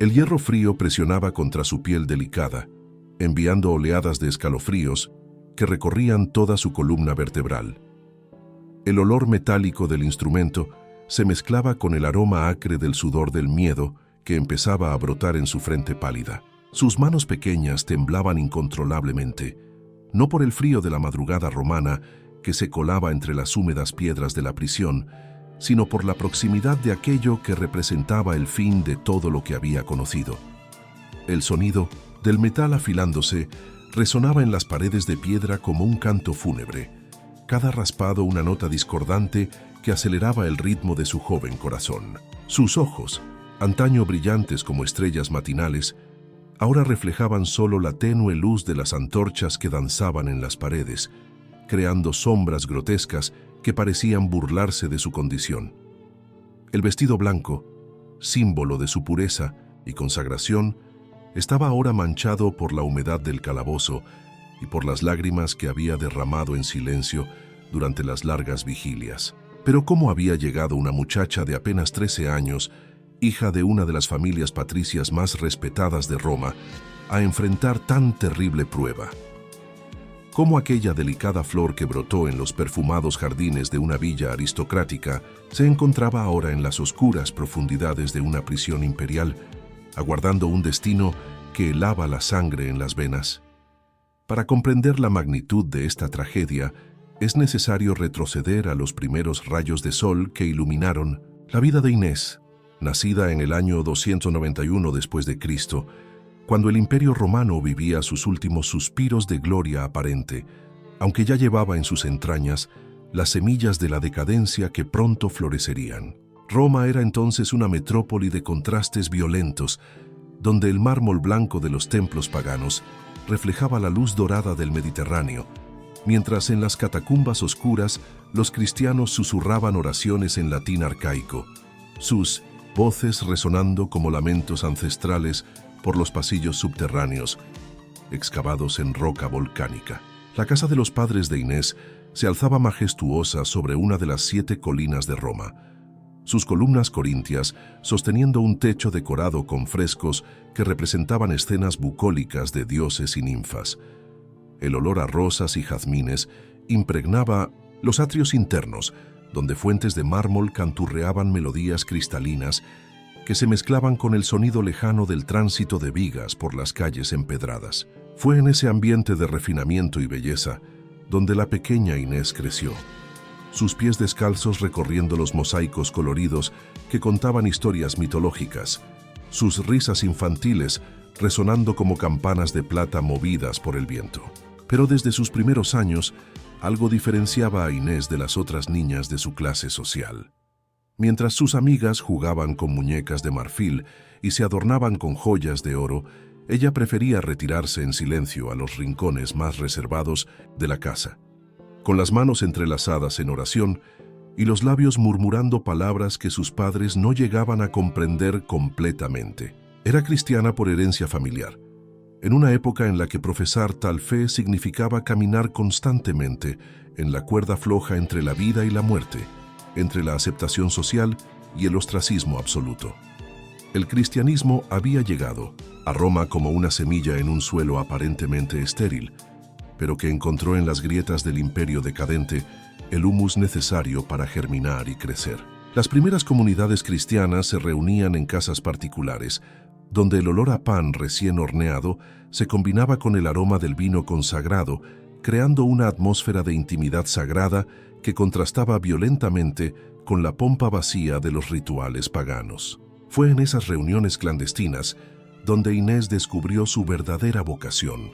El hierro frío presionaba contra su piel delicada, enviando oleadas de escalofríos que recorrían toda su columna vertebral. El olor metálico del instrumento se mezclaba con el aroma acre del sudor del miedo que empezaba a brotar en su frente pálida. Sus manos pequeñas temblaban incontrolablemente, no por el frío de la madrugada romana que se colaba entre las húmedas piedras de la prisión, sino por la proximidad de aquello que representaba el fin de todo lo que había conocido. El sonido del metal afilándose resonaba en las paredes de piedra como un canto fúnebre, cada raspado una nota discordante que aceleraba el ritmo de su joven corazón. Sus ojos, antaño brillantes como estrellas matinales, ahora reflejaban solo la tenue luz de las antorchas que danzaban en las paredes, creando sombras grotescas que parecían burlarse de su condición. El vestido blanco, símbolo de su pureza y consagración, estaba ahora manchado por la humedad del calabozo y por las lágrimas que había derramado en silencio durante las largas vigilias. Pero ¿cómo había llegado una muchacha de apenas 13 años, hija de una de las familias patricias más respetadas de Roma, a enfrentar tan terrible prueba? ¿Cómo aquella delicada flor que brotó en los perfumados jardines de una villa aristocrática se encontraba ahora en las oscuras profundidades de una prisión imperial, aguardando un destino que helaba la sangre en las venas? Para comprender la magnitud de esta tragedia, es necesario retroceder a los primeros rayos de sol que iluminaron la vida de Inés, nacida en el año 291 después de Cristo, cuando el Imperio Romano vivía sus últimos suspiros de gloria aparente, aunque ya llevaba en sus entrañas las semillas de la decadencia que pronto florecerían. Roma era entonces una metrópoli de contrastes violentos, donde el mármol blanco de los templos paganos reflejaba la luz dorada del Mediterráneo, mientras en las catacumbas oscuras los cristianos susurraban oraciones en latín arcaico, sus voces resonando como lamentos ancestrales por los pasillos subterráneos, excavados en roca volcánica. La casa de los padres de Inés se alzaba majestuosa sobre una de las 7 colinas de Roma, sus columnas corintias sosteniendo un techo decorado con frescos que representaban escenas bucólicas de dioses y ninfas. El olor a rosas y jazmines impregnaba los atrios internos, donde fuentes de mármol canturreaban melodías cristalinas que se mezclaban con el sonido lejano del tránsito de vigas por las calles empedradas. Fue en ese ambiente de refinamiento y belleza donde la pequeña Inés creció, sus pies descalzos recorriendo los mosaicos coloridos que contaban historias mitológicas, sus risas infantiles resonando como campanas de plata movidas por el viento. Pero desde sus primeros años, algo diferenciaba a Inés de las otras niñas de su clase social. Mientras sus amigas jugaban con muñecas de marfil y se adornaban con joyas de oro, ella prefería retirarse en silencio a los rincones más reservados de la casa, con las manos entrelazadas en oración y los labios murmurando palabras que sus padres no llegaban a comprender completamente. Era cristiana por herencia familiar, en una época en la que profesar tal fe significaba caminar constantemente en la cuerda floja entre la vida y la muerte, entre la aceptación social y el ostracismo absoluto. El cristianismo había llegado a Roma como una semilla en un suelo aparentemente estéril, pero que encontró en las grietas del imperio decadente el humus necesario para germinar y crecer. Las primeras comunidades cristianas se reunían en casas particulares, donde el olor a pan recién horneado se combinaba con el aroma del vino consagrado, creando una atmósfera de intimidad sagrada que contrastaba violentamente con la pompa vacía de los rituales paganos. Fue en esas reuniones clandestinas donde Inés descubrió su verdadera vocación,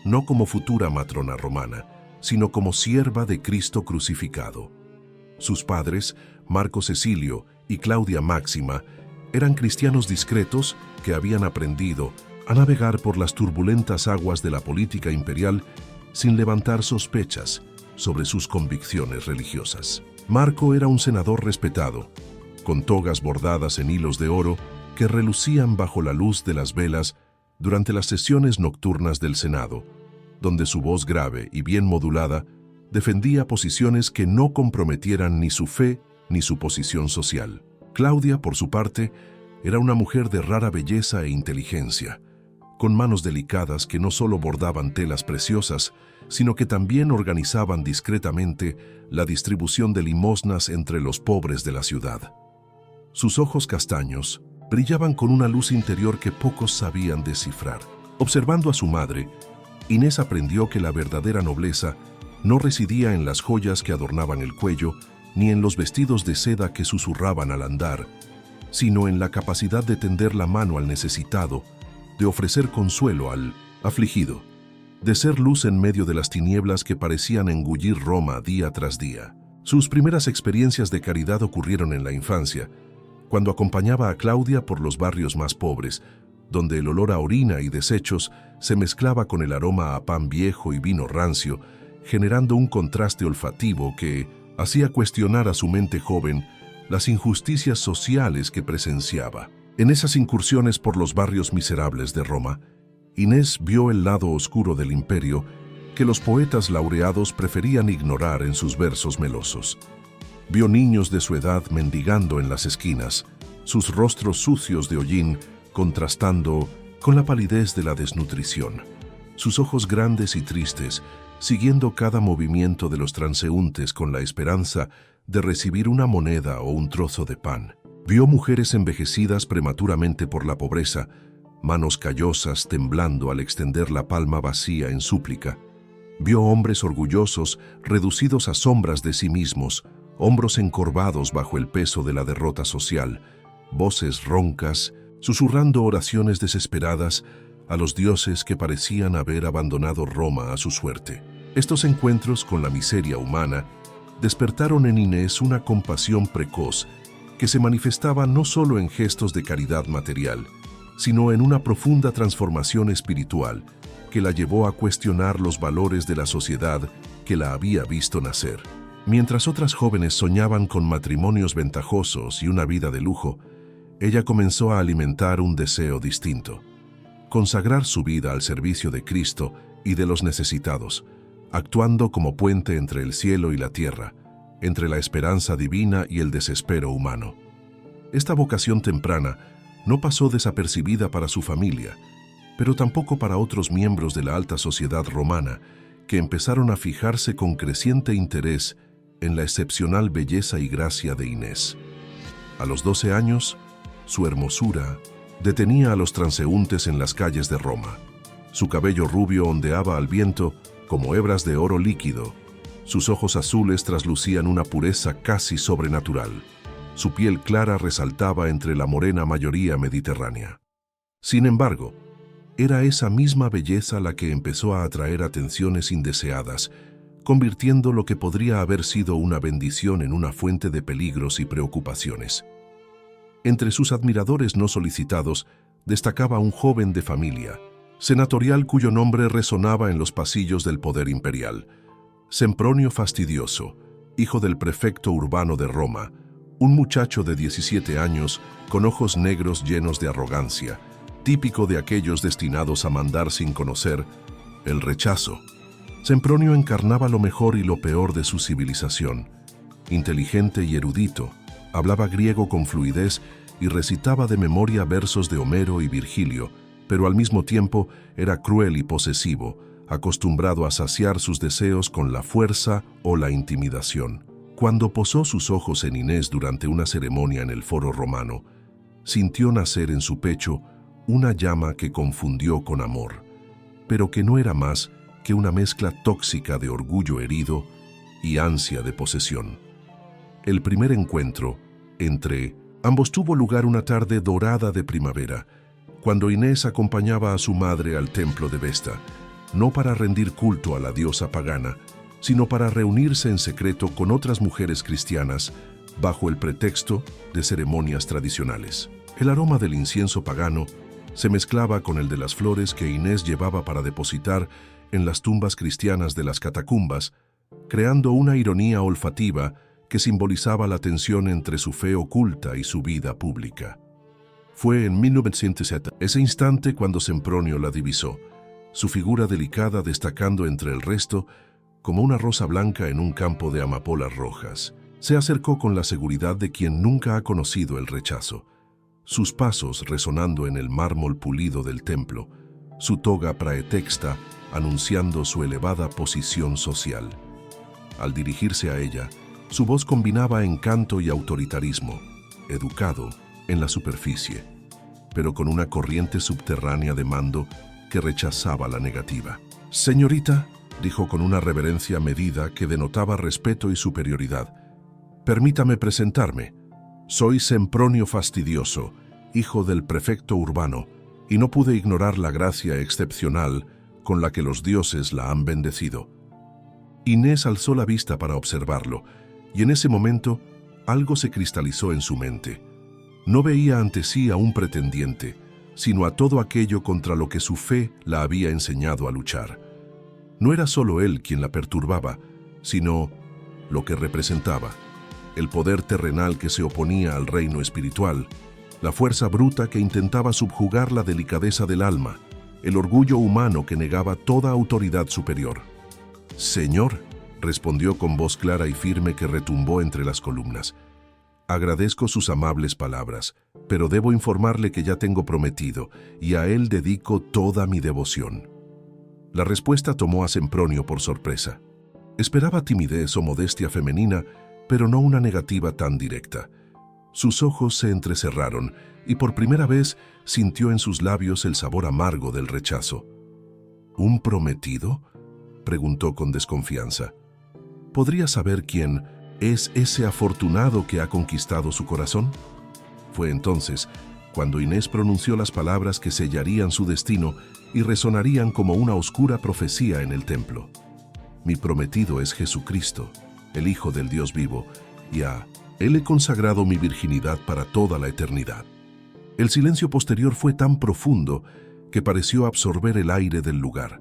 no como futura matrona romana, sino como sierva de Cristo crucificado. Sus padres, Marco Cecilio y Claudia Máxima, eran cristianos discretos que habían aprendido a navegar por las turbulentas aguas de la política imperial sin levantar sospechas sobre sus convicciones religiosas. Marco era un senador respetado, con togas bordadas en hilos de oro que relucían bajo la luz de las velas durante las sesiones nocturnas del Senado, donde su voz grave y bien modulada defendía posiciones que no comprometieran ni su fe ni su posición social. Claudia, por su parte, Era una mujer de rara belleza e inteligencia, con manos delicadas que no solo bordaban telas preciosas, sino que también organizaban discretamente la distribución de limosnas entre los pobres de la ciudad. Sus ojos castaños brillaban con una luz interior que pocos sabían descifrar. Observando a su madre, Inés aprendió que la verdadera nobleza no residía en las joyas que adornaban el cuello, ni en los vestidos de seda que susurraban al andar, sino en la capacidad de tender la mano al necesitado, de ofrecer consuelo al afligido, de ser luz en medio de las tinieblas que parecían engullir Roma día tras día. Sus primeras experiencias de caridad ocurrieron en la infancia, cuando acompañaba a Claudia por los barrios más pobres, donde el olor a orina y desechos se mezclaba con el aroma a pan viejo y vino rancio, generando un contraste olfativo que hacía cuestionar a su mente joven las injusticias sociales que presenciaba. En esas incursiones por los barrios miserables de Roma, Inés vio el lado oscuro del imperio que los poetas laureados preferían ignorar en sus versos melosos. Vio niños de su edad mendigando en las esquinas, sus rostros sucios de hollín contrastando con la palidez de la desnutrición, sus ojos grandes y tristes, siguiendo cada movimiento de los transeúntes con la esperanza de recibir una moneda o un trozo de pan. Vio mujeres envejecidas prematuramente por la pobreza, manos callosas temblando al extender la palma vacía en súplica. Vio hombres orgullosos reducidos a sombras de sí mismos, hombros encorvados bajo el peso de la derrota social, voces roncas, susurrando oraciones desesperadas a los dioses que parecían haber abandonado Roma a su suerte. Estos encuentros con la miseria humana despertaron en Inés una compasión precoz que se manifestaba no solo en gestos de caridad material, sino en una profunda transformación espiritual que la llevó a cuestionar los valores de la sociedad que la había visto nacer. Mientras otras jóvenes soñaban con matrimonios ventajosos y una vida de lujo, ella comenzó a alimentar un deseo distinto: consagrar su vida al servicio de Cristo y de los necesitados, actuando como puente entre el cielo y la tierra, entre la esperanza divina y el desespero humano. Esta vocación temprana no pasó desapercibida para su familia, pero tampoco para otros miembros de la alta sociedad romana, que empezaron a fijarse con creciente interés en la excepcional belleza y gracia de Inés. A los 12 años, su hermosura detenía a los transeúntes en las calles de Roma. Su cabello rubio ondeaba al viento como hebras de oro líquido. Sus ojos azules traslucían una pureza casi sobrenatural. Su piel clara resaltaba entre la morena mayoría mediterránea. Sin embargo, era esa misma belleza la que empezó a atraer atenciones indeseadas, convirtiendo lo que podría haber sido una bendición en una fuente de peligros y preocupaciones. Entre sus admiradores no solicitados destacaba un joven de familia senatorial cuyo nombre resonaba en los pasillos del poder imperial: Sempronio Fastidioso, hijo del prefecto urbano de Roma, un muchacho de 17 años con ojos negros llenos de arrogancia, típico de aquellos destinados a mandar sin conocer el rechazo. Sempronio encarnaba lo mejor y lo peor de su civilización. Inteligente y erudito, hablaba griego con fluidez y recitaba de memoria versos de Homero y Virgilio, pero al mismo tiempo era cruel y posesivo, acostumbrado a saciar sus deseos con la fuerza o la intimidación. Cuando posó sus ojos en Inés durante una ceremonia en el foro romano, sintió nacer en su pecho una llama que confundió con amor, pero que no era más que una mezcla tóxica de orgullo herido y ansia de posesión. El primer encuentro entre ambos tuvo lugar una tarde dorada de primavera, cuando Inés acompañaba a su madre al templo de Vesta, no para rendir culto a la diosa pagana, sino para reunirse en secreto con otras mujeres cristianas bajo el pretexto de ceremonias tradicionales. El aroma del incienso pagano se mezclaba con el de las flores que Inés llevaba para depositar en las tumbas cristianas de las catacumbas, creando una ironía olfativa que simbolizaba la tensión entre su fe oculta y su vida pública. Fue en 1907, ese instante, cuando Sempronio la divisó, su figura delicada destacando entre el resto como una rosa blanca en un campo de amapolas rojas. Se acercó con la seguridad de quien nunca ha conocido el rechazo. sus pasos resonando en el mármol pulido del templo, su toga praetexta anunciando su elevada posición social. Al dirigirse a ella, su voz combinaba encanto y autoritarismo, educado en la superficie, pero con una corriente subterránea de mando que rechazaba la negativa. «Señorita», dijo con una reverencia medida que denotaba respeto y superioridad, «permítame presentarme. Soy Sempronio Fastidioso, hijo del prefecto urbano, y no pude ignorar la gracia excepcional con la que los dioses la han bendecido». Inés alzó la vista para observarlo, y en ese momento algo se cristalizó en su mente. No veía ante sí a un pretendiente, sino a todo aquello contra lo que su fe la había enseñado a luchar. No era solo él quien la perturbaba, sino lo que representaba, el poder terrenal que se oponía al reino espiritual, la fuerza bruta que intentaba subjugar la delicadeza del alma, el orgullo humano que negaba toda autoridad superior. «Señor», respondió con voz clara y firme que retumbó entre las columnas, «agradezco sus amables palabras, pero debo informarle que ya tengo prometido, y a él dedico toda mi devoción». La respuesta tomó a Sempronio por sorpresa. Esperaba timidez o modestia femenina, pero no una negativa tan directa. Sus ojos se entrecerraron y por primera vez sintió en sus labios el sabor amargo del rechazo. «¿Un prometido?», preguntó con desconfianza. «¿Podría saber quién es ese afortunado que ha conquistado su corazón?». Fue entonces cuando Inés pronunció las palabras que sellarían su destino y resonarían como una oscura profecía en el templo. «Mi prometido es Jesucristo, el Hijo del Dios vivo, y a Él he consagrado mi virginidad para toda la eternidad». El silencio posterior fue tan profundo que pareció absorber el aire del lugar.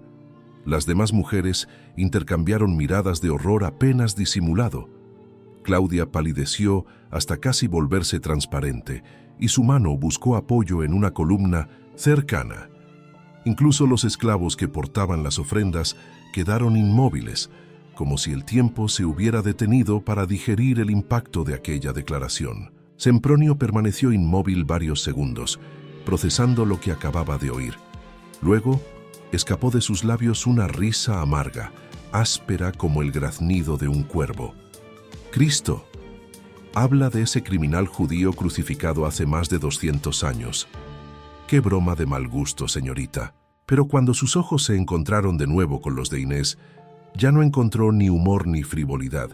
Las demás mujeres intercambiaron miradas de horror apenas disimulado. Claudia palideció hasta casi volverse transparente, y su mano buscó apoyo en una columna cercana. Incluso los esclavos que portaban las ofrendas quedaron inmóviles, como si el tiempo se hubiera detenido para digerir el impacto de aquella declaración. Sempronio permaneció inmóvil varios segundos, procesando lo que acababa de oír. Luego, escapó de sus labios una risa amarga, áspera como el graznido de un cuervo. «Cristo habla de ese criminal judío crucificado hace más de 200 años. Qué broma de mal gusto, señorita». Pero cuando sus ojos se encontraron de nuevo con los de Inés, ya no encontró ni humor ni frivolidad,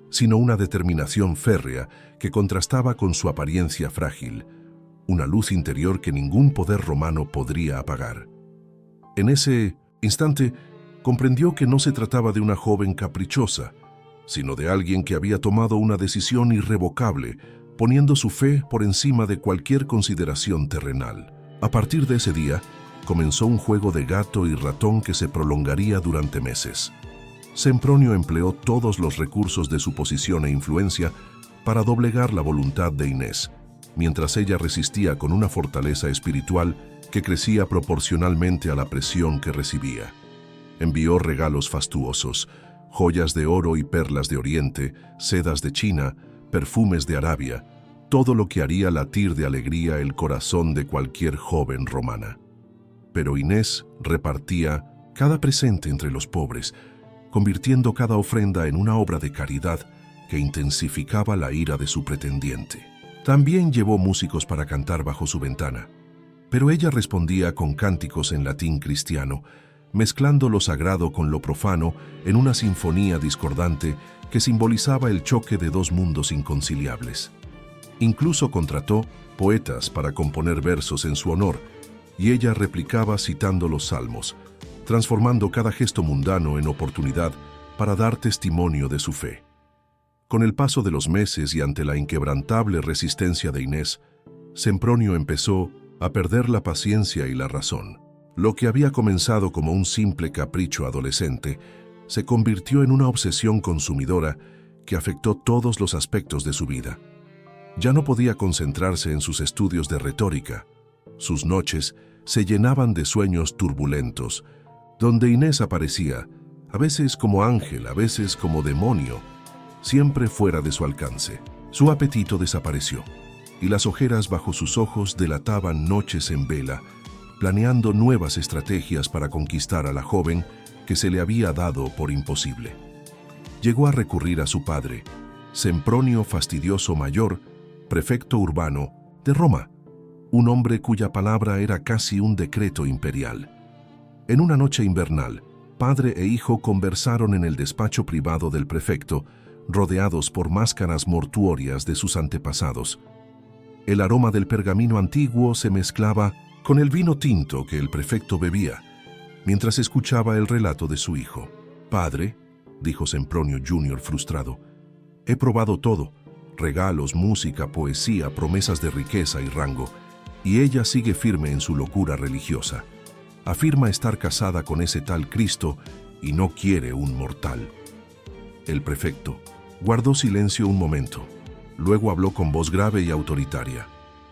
sino una determinación férrea que contrastaba con su apariencia frágil, una luz interior que ningún poder romano podría apagar. En ese instante, comprendió que no se trataba de una joven caprichosa, sino de alguien que había tomado una decisión irrevocable, poniendo su fe por encima de cualquier consideración terrenal. A partir de ese día, comenzó un juego de gato y ratón que se prolongaría durante meses. Sempronio empleó todos los recursos de su posición e influencia para doblegar la voluntad de Inés, mientras ella resistía con una fortaleza espiritual que crecía proporcionalmente a la presión que recibía. Envió regalos fastuosos, joyas de oro y perlas de Oriente, sedas de China, perfumes de Arabia, todo lo que haría latir de alegría el corazón de cualquier joven romana. Pero Inés repartía cada presente entre los pobres, convirtiendo cada ofrenda en una obra de caridad que intensificaba la ira de su pretendiente. También llevó músicos para cantar bajo su ventana, pero ella respondía con cánticos en latín cristiano, mezclando lo sagrado con lo profano en una sinfonía discordante que simbolizaba el choque de dos mundos inconciliables. Incluso contrató poetas para componer versos en su honor, y ella replicaba citando los salmos, transformando cada gesto mundano en oportunidad para dar testimonio de su fe. Con el paso de los meses y ante la inquebrantable resistencia de Inés, Sempronio empezó a perder la paciencia y la razón. Lo que había comenzado como un simple capricho adolescente se convirtió en una obsesión consumidora que afectó todos los aspectos de su vida. Ya no podía concentrarse en sus estudios de retórica. Sus noches se llenaban de sueños turbulentos, donde Inés aparecía, a veces como ángel, a veces como demonio, siempre fuera de su alcance. Su apetito desapareció. y las ojeras bajo sus ojos delataban noches en vela, planeando nuevas estrategias para conquistar a la joven que se le había dado por imposible. Llegó a recurrir a su padre, Sempronio Fastidioso Mayor, prefecto urbano de Roma, un hombre cuya palabra era casi un decreto imperial. En una noche invernal, padre e hijo conversaron en el despacho privado del prefecto, rodeados por máscaras mortuorias de sus antepasados. El aroma del pergamino antiguo se mezclaba con el vino tinto que el prefecto bebía, mientras escuchaba el relato de su hijo. «Padre», dijo Sempronio Jr. frustrado, «he probado todo, regalos, música, poesía, promesas de riqueza y rango, y ella sigue firme en su locura religiosa. Afirma estar casada con ese tal Cristo y no quiere un mortal». El prefecto guardó silencio un momento. Luego habló con voz grave y autoritaria.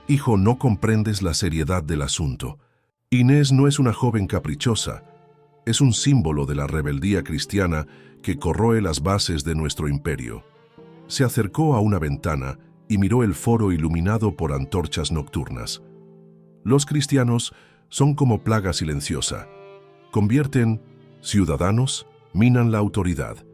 «Hijo, no comprendes la seriedad del asunto. Inés no es una joven caprichosa. Es un símbolo de la rebeldía cristiana que corroe las bases de nuestro imperio». Se acercó a una ventana y miró el foro iluminado por antorchas nocturnas. «Los cristianos son como plaga silenciosa. Convierten ciudadanos, minan la autoridad.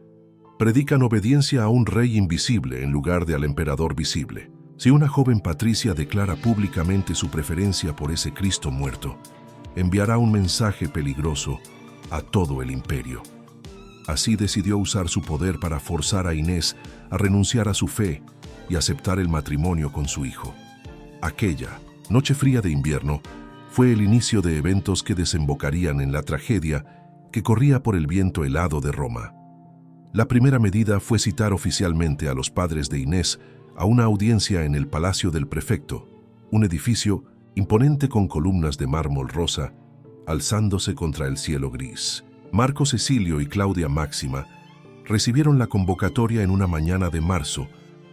Predican obediencia a un rey invisible en lugar de al emperador visible. Si una joven patricia declara públicamente su preferencia por ese Cristo muerto, enviará un mensaje peligroso a todo el imperio». Así decidió usar su poder para forzar a Inés a renunciar a su fe y aceptar el matrimonio con su hijo. Aquella noche fría de invierno fue el inicio de eventos que desembocarían en la tragedia que corría por el viento helado de Roma. La primera medida fue citar oficialmente a los padres de Inés a una audiencia en el Palacio del Prefecto, un edificio imponente con columnas de mármol rosa, alzándose contra el cielo gris. Marco Cecilio y Claudia Máxima recibieron la convocatoria en una mañana de marzo,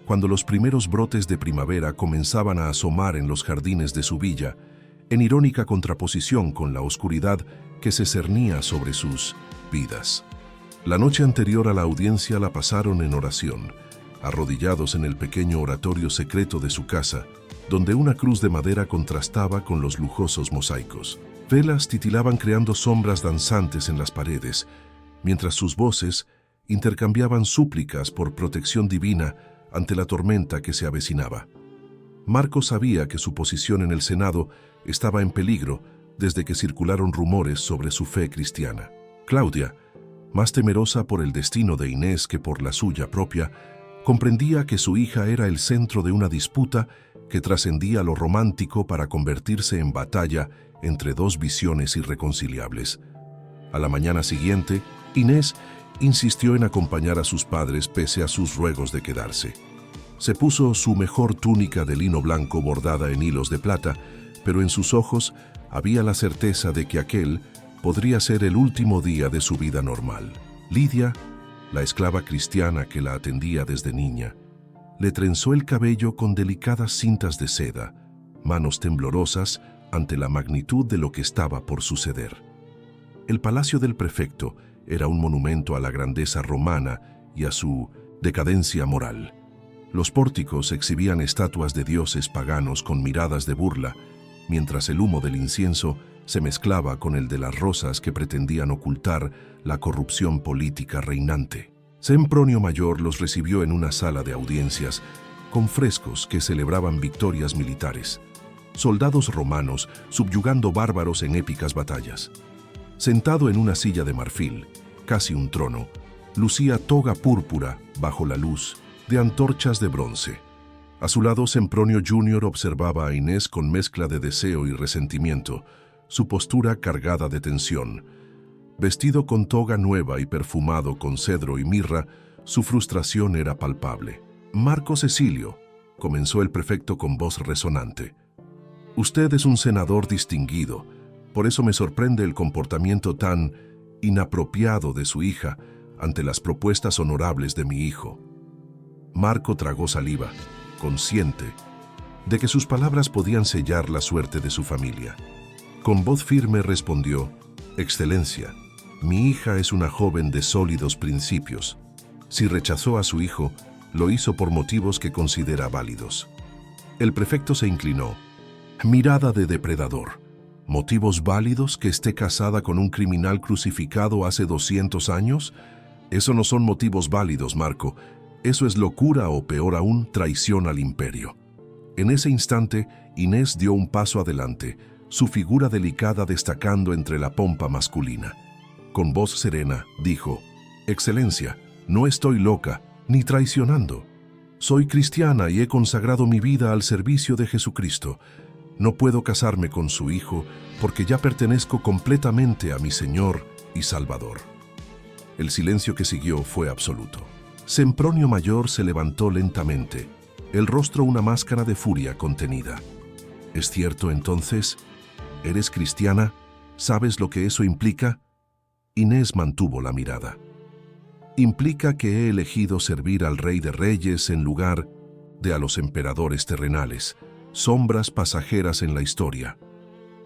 cuando los primeros brotes de primavera comenzaban a asomar en los jardines de su villa, en irónica contraposición con la oscuridad que se cernía sobre sus vidas. La noche anterior a la audiencia la pasaron en oración, arrodillados en el pequeño oratorio secreto de su casa, donde una cruz de madera contrastaba con los lujosos mosaicos. Velas titilaban creando sombras danzantes en las paredes, mientras sus voces intercambiaban súplicas por protección divina ante la tormenta que se avecinaba. Marco sabía que su posición en el Senado estaba en peligro desde que circularon rumores sobre su fe cristiana. Claudia, más temerosa por el destino de Inés que por la suya propia, comprendía que su hija era el centro de una disputa que trascendía lo romántico para convertirse en batalla entre dos visiones irreconciliables. A la mañana siguiente, Inés insistió en acompañar a sus padres pese a sus ruegos de quedarse. Se puso su mejor túnica de lino blanco bordada en hilos de plata, pero en sus ojos había la certeza de que aquel podría ser el último día de su vida normal. Lidia, la esclava cristiana que la atendía desde niña, le trenzó el cabello con delicadas cintas de seda, manos temblorosas ante la magnitud de lo que estaba por suceder. El palacio del prefecto era un monumento a la grandeza romana y a su decadencia moral. Los pórticos exhibían estatuas de dioses paganos con miradas de burla, mientras el humo del incienso se mezclaba con el de las rosas que pretendían ocultar la corrupción política reinante. Sempronio Mayor los recibió en una sala de audiencias con frescos que celebraban victorias militares, soldados romanos subyugando bárbaros en épicas batallas. Sentado en una silla de marfil, casi un trono, lucía toga púrpura bajo la luz de antorchas de bronce. A su lado, Sempronio Jr. observaba a Inés con mezcla de deseo y resentimiento, su postura cargada de tensión. Vestido con toga nueva y perfumado con cedro y mirra, su frustración era palpable. «Marco Cecilio», comenzó el prefecto con voz resonante, «usted es un senador distinguido, por eso me sorprende el comportamiento tan inapropiado de su hija ante las propuestas honorables de mi hijo». Marco tragó saliva, consciente de que sus palabras podían sellar la suerte de su familia. Con voz firme respondió: «Excelencia, mi hija es una joven de sólidos principios. Si rechazó a su hijo, lo hizo por motivos que considera válidos». El prefecto se inclinó. Mirada de depredador. ¿Motivos válidos que esté casada con un criminal crucificado hace 200 años? Eso no son motivos válidos, Marco. Eso es locura o, peor aún, traición al imperio. En ese instante, Inés dio un paso adelante, su figura delicada destacando entre la pompa masculina. Con voz serena, dijo: «Excelencia, no estoy loca, ni traicionando. Soy cristiana y he consagrado mi vida al servicio de Jesucristo. No puedo casarme con su hijo porque ya pertenezco completamente a mi Señor y Salvador». El silencio que siguió fue absoluto. Sempronio Mayor se levantó lentamente, el rostro una máscara de furia contenida. «¿Es cierto entonces? ¿Eres cristiana? ¿Sabes lo que eso implica?». Inés mantuvo la mirada. «Implica que he elegido servir al Rey de Reyes en lugar de a los emperadores terrenales, sombras pasajeras en la historia».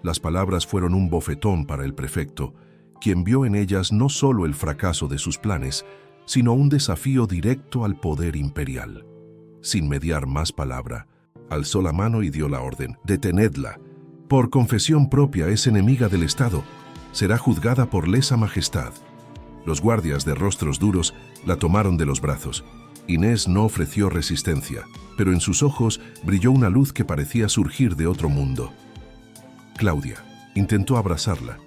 Las palabras fueron un bofetón para el prefecto, quien vio en ellas no solo el fracaso de sus planes, sino un desafío directo al poder imperial. Sin mediar más palabra, alzó la mano y dio la orden: «Detenedla. Por confesión propia es enemiga del Estado. Será juzgada por lesa majestad». Los guardias de rostros duros la tomaron de los brazos. Inés no ofreció resistencia, pero en sus ojos brilló una luz que parecía surgir de otro mundo. Claudia intentó abrazarla,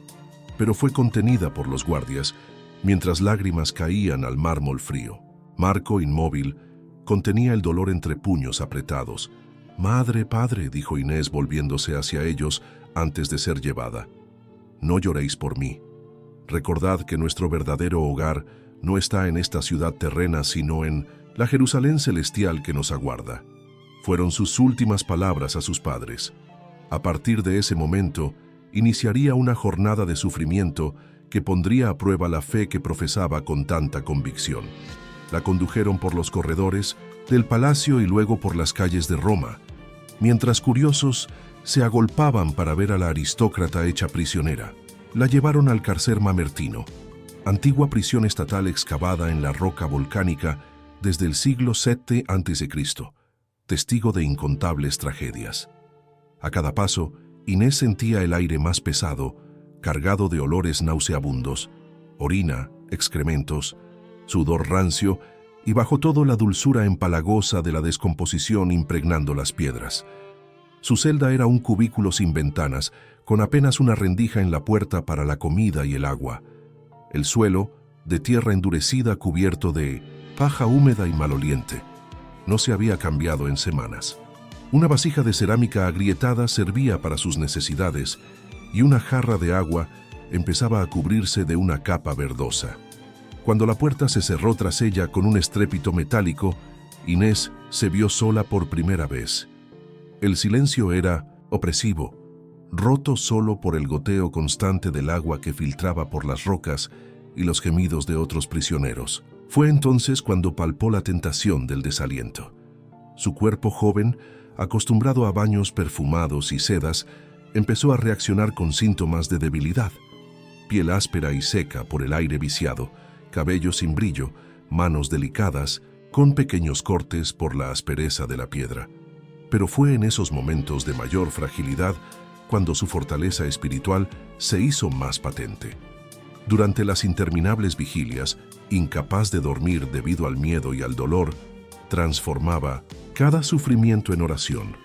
pero fue contenida por los guardias, mientras lágrimas caían al mármol frío. Marco, inmóvil, contenía el dolor entre puños apretados. «Madre, padre», dijo Inés volviéndose hacia ellos antes de ser llevada, «no lloréis por mí. Recordad que nuestro verdadero hogar no está en esta ciudad terrena, sino en la Jerusalén celestial que nos aguarda». Fueron sus últimas palabras a sus padres. A partir de ese momento, iniciaría una jornada de sufrimiento que pondría a prueba la fe que profesaba con tanta convicción. La condujeron por los corredores del palacio y luego por las calles de Roma, mientras curiosos se agolpaban para ver a la aristócrata hecha prisionera. La llevaron al Carcer Mamertino, antigua prisión estatal excavada en la roca volcánica desde el siglo VII a.C., testigo de incontables tragedias. A cada paso, Inés sentía el aire más pesado, cargado de olores nauseabundos, orina, excrementos, sudor rancio y bajo todo la dulzura empalagosa de la descomposición impregnando las piedras. Su celda era un cubículo sin ventanas, con apenas una rendija en la puerta para la comida y el agua. El suelo, de tierra endurecida cubierto de paja húmeda y maloliente, no se había cambiado en semanas. Una vasija de cerámica agrietada servía para sus necesidades y una jarra de agua empezaba a cubrirse de una capa verdosa. Cuando la puerta se cerró tras ella con un estrépito metálico, Inés se vio sola por primera vez. El silencio era opresivo, roto solo por el goteo constante del agua que filtraba por las rocas y los gemidos de otros prisioneros. Fue entonces cuando palpó la tentación del desaliento. Su cuerpo joven, acostumbrado a baños perfumados y sedas, empezó a reaccionar con síntomas de debilidad. Piel áspera y seca por el aire viciado, cabello sin brillo, manos delicadas, con pequeños cortes por la aspereza de la piedra. Pero fue en esos momentos de mayor fragilidad cuando su fortaleza espiritual se hizo más patente. Durante las interminables vigilias, incapaz de dormir debido al miedo y al dolor, transformaba cada sufrimiento en oración,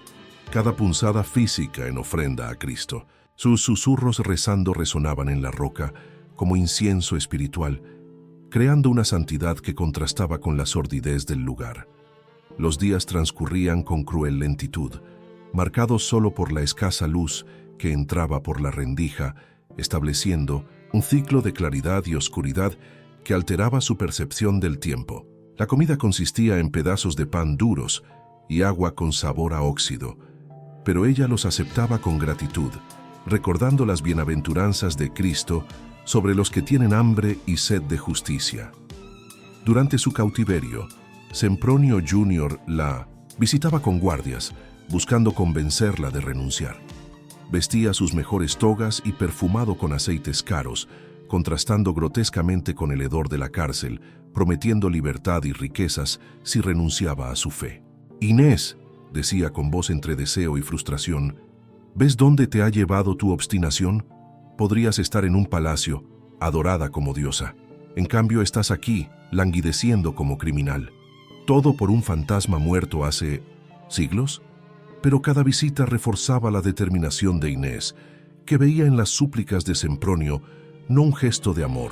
cada punzada física en ofrenda a Cristo. Sus susurros rezando resonaban en la roca como incienso espiritual, creando una santidad que contrastaba con la sordidez del lugar. Los días transcurrían con cruel lentitud, marcados solo por la escasa luz que entraba por la rendija, estableciendo un ciclo de claridad y oscuridad que alteraba su percepción del tiempo. La comida consistía en pedazos de pan duros y agua con sabor a óxido, pero ella los aceptaba con gratitud, recordando las bienaventuranzas de Cristo sobre los que tienen hambre y sed de justicia. Durante su cautiverio, Sempronio Jr. la visitaba con guardias, buscando convencerla de renunciar. Vestía sus mejores togas y perfumado con aceites caros, contrastando grotescamente con el hedor de la cárcel, prometiendo libertad y riquezas si renunciaba a su fe. «Inés», decía con voz entre deseo y frustración, ¿ves dónde te ha llevado tu obstinación? Podrías estar en un palacio, adorada como diosa. En cambio estás aquí, languideciendo como criminal. Todo por un fantasma muerto hace siglos. Pero cada visita reforzaba la determinación de Inés, que veía en las súplicas de Sempronio no un gesto de amor,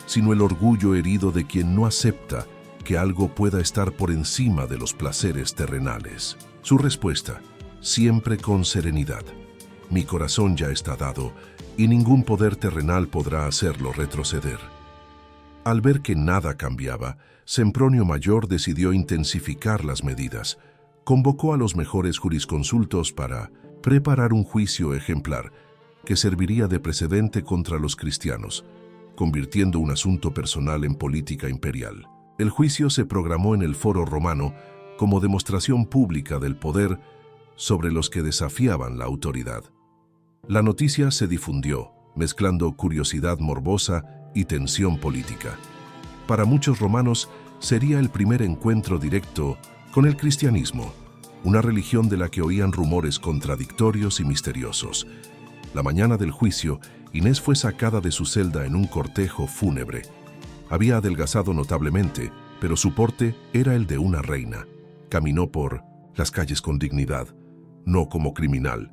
sino el orgullo herido de quien no acepta que algo pueda estar por encima de los placeres terrenales. Su respuesta, siempre con serenidad: mi corazón ya está dado y ningún poder terrenal podrá hacerlo retroceder. Al ver que nada cambiaba, Sempronio Mayor decidió intensificar las medidas. Convocó a los mejores jurisconsultos para preparar un juicio ejemplar que serviría de precedente contra los cristianos, convirtiendo un asunto personal en política imperial. El juicio se programó en el Foro Romano como demostración pública del poder sobre los que desafiaban la autoridad. La noticia se difundió, mezclando curiosidad morbosa y tensión política. Para muchos romanos sería el primer encuentro directo con el cristianismo, una religión de la que oían rumores contradictorios y misteriosos. La mañana del juicio, Inés fue sacada de su celda en un cortejo fúnebre. Había adelgazado notablemente, pero su porte era el de una reina. Caminó por las calles con dignidad, no como criminal,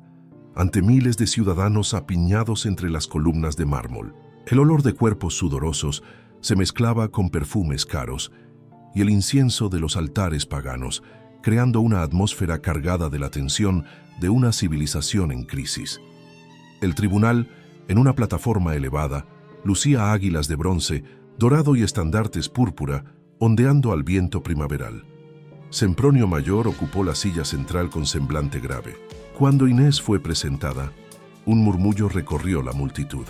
ante miles de ciudadanos apiñados entre las columnas de mármol. El olor de cuerpos sudorosos se mezclaba con perfumes caros y el incienso de los altares paganos, creando una atmósfera cargada de la tensión de una civilización en crisis. El tribunal, en una plataforma elevada, lucía águilas de bronce, dorado y estandartes púrpura, ondeando al viento primaveral. Sempronio Mayor ocupó la silla central con semblante grave. Cuando Inés fue presentada, un murmullo recorrió la multitud.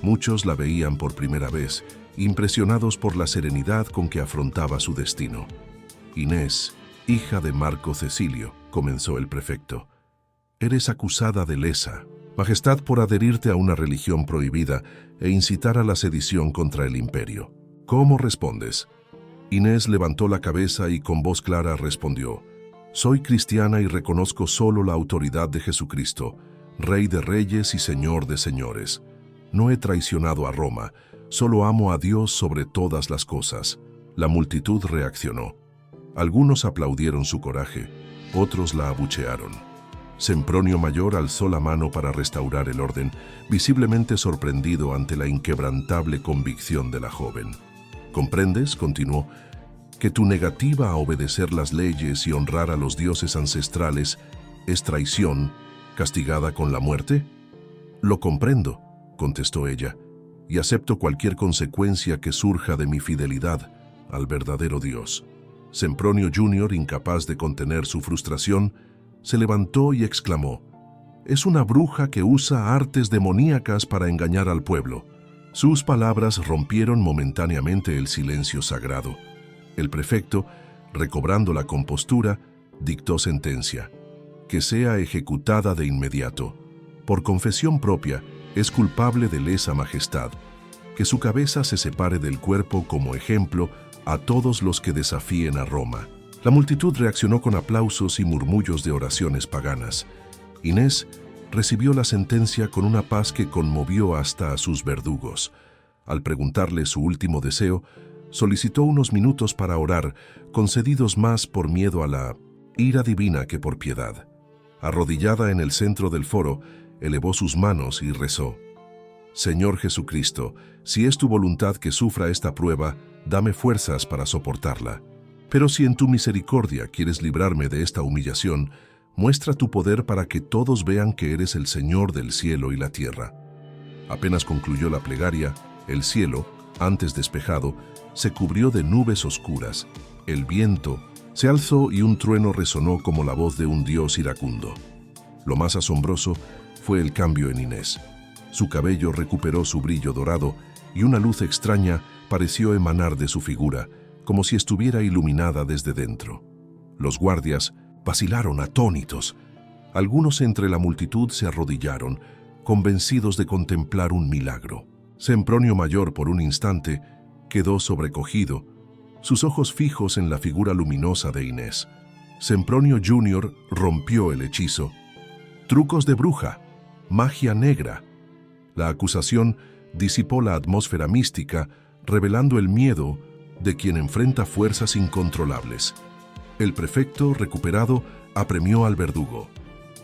Muchos la veían por primera vez, impresionados por la serenidad con que afrontaba su destino. Inés, hija de Marco Cecilio, comenzó el prefecto. Eres acusada de lesa, majestad, por adherirte a una religión prohibida e incitar a la sedición contra el imperio. ¿Cómo respondes? Inés levantó la cabeza y con voz clara respondió: soy cristiana y reconozco solo la autoridad de Jesucristo, Rey de reyes y Señor de señores. No he traicionado a Roma, solo amo a Dios sobre todas las cosas. La multitud reaccionó. Algunos aplaudieron su coraje, otros la abuchearon. Sempronio Mayor alzó la mano para restaurar el orden, visiblemente sorprendido ante la inquebrantable convicción de la joven. ¿Comprendes?, continuó, que tu negativa a obedecer las leyes y honrar a los dioses ancestrales es traición, castigada con la muerte? Lo comprendo, contestó ella, y acepto cualquier consecuencia que surja de mi fidelidad al verdadero Dios. Sempronio Jr., incapaz de contener su frustración, se levantó y exclamó: es una bruja que usa artes demoníacas para engañar al pueblo. Sus palabras rompieron momentáneamente el silencio sagrado. El prefecto, recobrando la compostura, dictó sentencia: que sea ejecutada de inmediato. Por confesión propia, es culpable de lesa majestad. Que su cabeza se separe del cuerpo como ejemplo a todos los que desafíen a Roma. La multitud reaccionó con aplausos y murmullos de oraciones paganas. Inés recibió la sentencia con una paz que conmovió hasta a sus verdugos. Al preguntarle su último deseo, solicitó unos minutos para orar, concedidos más por miedo a la ira divina que por piedad. Arrodillada en el centro del foro, elevó sus manos y rezó: Señor Jesucristo, si es tu voluntad que sufra esta prueba, dame fuerzas para soportarla. Pero si en tu misericordia quieres librarme de esta humillación, muestra tu poder para que todos vean que eres el Señor del cielo y la tierra. Apenas concluyó la plegaria, el cielo, antes despejado, se cubrió de nubes oscuras. El viento se alzó y un trueno resonó como la voz de un dios iracundo. Lo más asombroso fue el cambio en Inés. Su cabello recuperó su brillo dorado y una luz extraña pareció emanar de su figura, como si estuviera iluminada desde dentro. Los guardias vacilaron atónitos. Algunos entre la multitud se arrodillaron, convencidos de contemplar un milagro. Sempronio Mayor, por un instante, quedó sobrecogido, sus ojos fijos en la figura luminosa de Inés. Sempronio Jr. rompió el hechizo. Trucos de bruja, magia negra. La acusación disipó la atmósfera mística, revelando el miedo de quien enfrenta fuerzas incontrolables. El prefecto, recuperado, apremió al verdugo.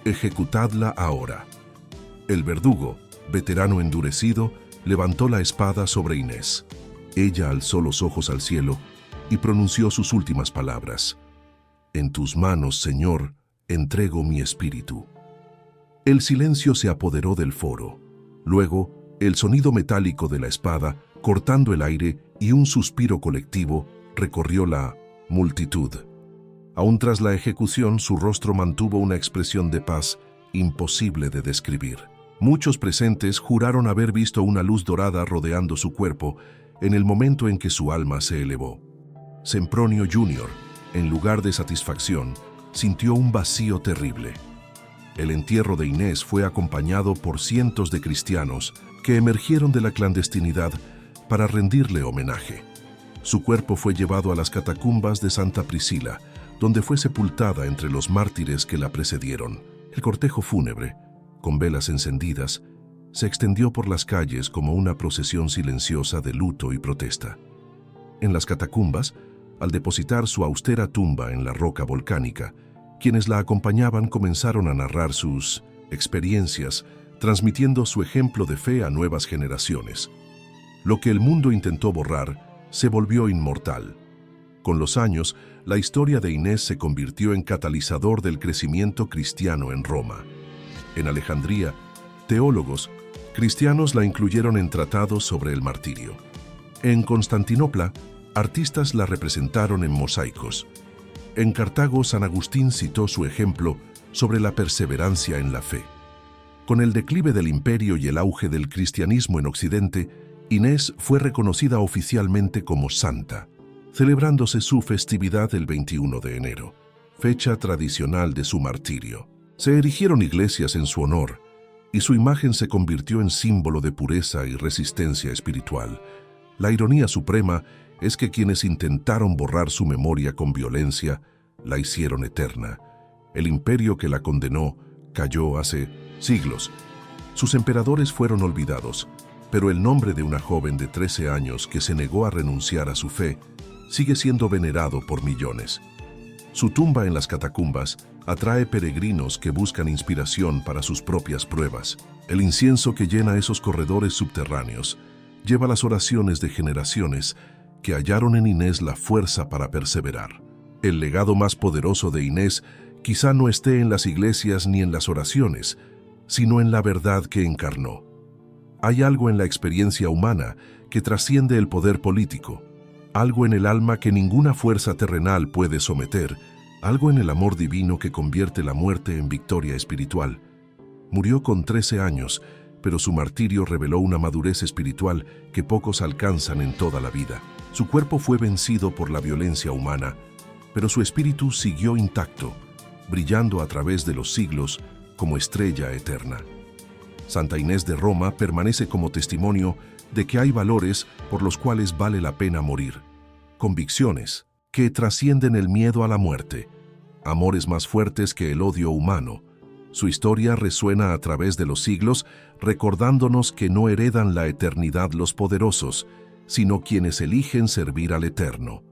«Ejecutadla ahora». El verdugo, veterano endurecido, levantó la espada sobre Inés. Ella alzó los ojos al cielo y pronunció sus últimas palabras. «En tus manos, Señor, entrego mi espíritu». El silencio se apoderó del foro. Luego, el sonido metálico de la espada, cortando el aire, y un suspiro colectivo recorrió la multitud. Aún tras la ejecución, su rostro mantuvo una expresión de paz imposible de describir. Muchos presentes juraron haber visto una luz dorada rodeando su cuerpo en el momento en que su alma se elevó. Sempronio Jr., en lugar de satisfacción, sintió un vacío terrible. El entierro de Inés fue acompañado por cientos de cristianos que emergieron de la clandestinidad para rendirle homenaje. Su cuerpo fue llevado a las catacumbas de Santa Priscila, donde fue sepultada entre los mártires que la precedieron. El cortejo fúnebre, con velas encendidas, se extendió por las calles como una procesión silenciosa de luto y protesta. En las catacumbas, al depositar su austera tumba en la roca volcánica, quienes la acompañaban comenzaron a narrar sus experiencias, transmitiendo su ejemplo de fe a nuevas generaciones. Lo que el mundo intentó borrar se volvió inmortal. Con los años, la historia de Inés se convirtió en catalizador del crecimiento cristiano en Roma. En Alejandría, teólogos cristianos la incluyeron en tratados sobre el martirio. En Constantinopla, artistas la representaron en mosaicos. En Cartago, San Agustín citó su ejemplo sobre la perseverancia en la fe. Con el declive del imperio y el auge del cristianismo en Occidente, Inés fue reconocida oficialmente como santa, celebrándose su festividad el 21 de enero, fecha tradicional de su martirio. Se erigieron iglesias en su honor, y su imagen se convirtió en símbolo de pureza y resistencia espiritual. La ironía suprema es que quienes intentaron borrar su memoria con violencia, la hicieron eterna. El imperio que la condenó cayó hace siglos. Sus emperadores fueron olvidados, pero el nombre de una joven de 13 años que se negó a renunciar a su fe sigue siendo venerado por millones. Su tumba en las catacumbas atrae peregrinos que buscan inspiración para sus propias pruebas. El incienso que llena esos corredores subterráneos lleva las oraciones de generaciones que hallaron en Inés la fuerza para perseverar. El legado más poderoso de Inés quizá no esté en las iglesias ni en las oraciones, sino en la verdad que encarnó. Hay algo en la experiencia humana que trasciende el poder político, algo en el alma que ninguna fuerza terrenal puede someter, algo en el amor divino que convierte la muerte en victoria espiritual. Murió con 13 años, pero su martirio reveló una madurez espiritual que pocos alcanzan en toda la vida. Su cuerpo fue vencido por la violencia humana, pero su espíritu siguió intacto, brillando a través de los siglos como estrella eterna. Santa Inés de Roma permanece como testimonio de que hay valores por los cuales vale la pena morir, convicciones que trascienden el miedo a la muerte, amores más fuertes que el odio humano. Su historia resuena a través de los siglos, recordándonos que no heredan la eternidad los poderosos, sino quienes eligen servir al Eterno.